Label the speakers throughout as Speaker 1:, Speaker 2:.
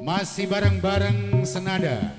Speaker 1: Masih bareng-bareng senada.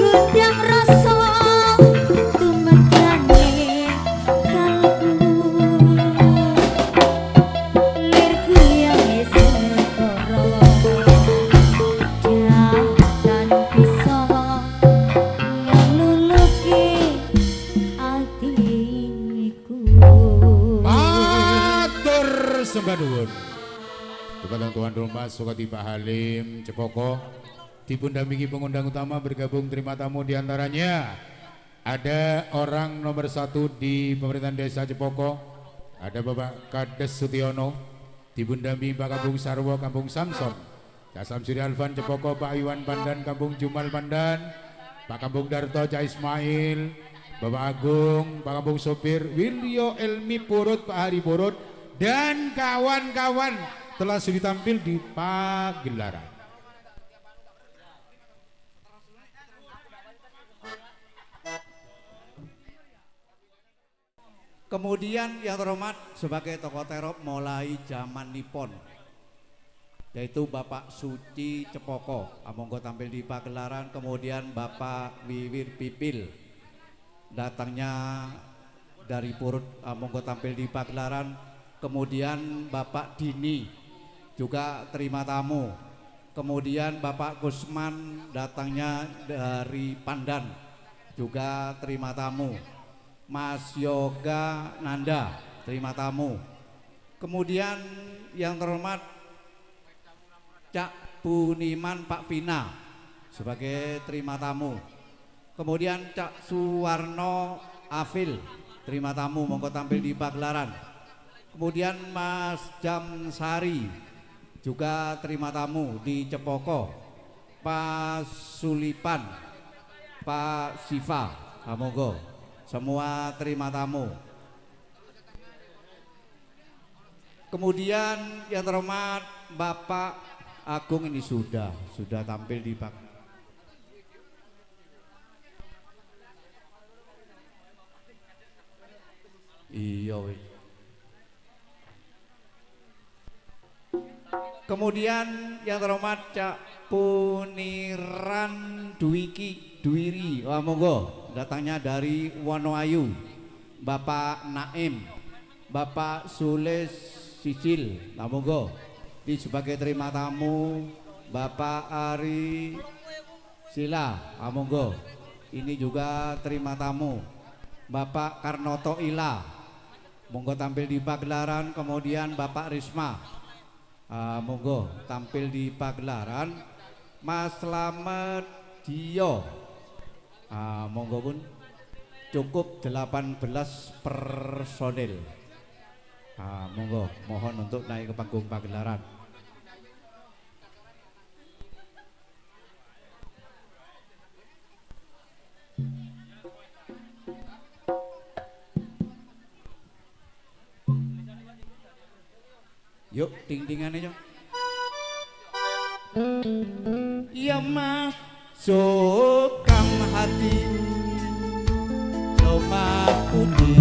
Speaker 2: ngundang rasa tumekyane kalbu lirku yang sekoro dan bisa ngeluluki atiku.
Speaker 1: Matur sembah nuwun. Kepada tuan rumah Sukati Pak Halim Cepoko dipun dampingi pengundang utama bergabung terima tamu diantaranya ada orang nomor 1 di pemerintahan desa Cepoko, ada Bapak Kades Sutiono, dipun dampingi Pak Kampung Sarwo Kampung Samson, Cak Samsuri Alvan Cepoko, Pak Iwan Pandan Kampung Jumal Pandan, Pak Kampung Darto Cak Ismail, Bapak Agung, Pak Kampung Sopir, Wilio Elmi Purut, Pak Hari Purut, dan kawan-kawan telah sudah tampil di pagelaran.
Speaker 3: Kemudian yang terhormat sebagai tokoh terop mulai zaman Nippon, yaitu Bapak Suci Cepoko, monggo tampil di pagelaran. Kemudian Bapak Wiwir Pipil, datangnya dari Purut, monggo tampil di pagelaran. Kemudian Bapak Dini juga terima tamu. Kemudian Bapak Gusman datangnya dari Pandan juga terima tamu. Mas Yoga Nanda terima tamu. Kemudian yang terhormat Cak Buniman Pak Pina sebagai terima tamu. Kemudian Cak Suwarno Afil terima tamu, monggo tampil di pagelaran. Kemudian Mas Jamsari juga terima tamu di Cepoko. Pak Sulipan, Pak Siva, monggo semua terima tamu. Kemudian yang terhormat Bapak Agung ini sudah tampil di bak. Iya. Kemudian yang terhormat Cak Puniran Dwiri, monggo datangnya dari Wonoayu. Bapak Naim, Bapak Sulis Sisil, monggo di sebagai terima tamu. Bapak Ari Sila, monggo ini juga terima tamu. Bapak Karnoto Ila, monggo tampil di pagelaran. Kemudian Bapak Risma, monggo tampil di pagelaran. Mas Slamet Dio, monggo pun cukup 18 personil. Monggo mohon untuk naik ke panggung pagelaran. Yuk ting-tingannya yuk. Ya masukkan hati Mas Budi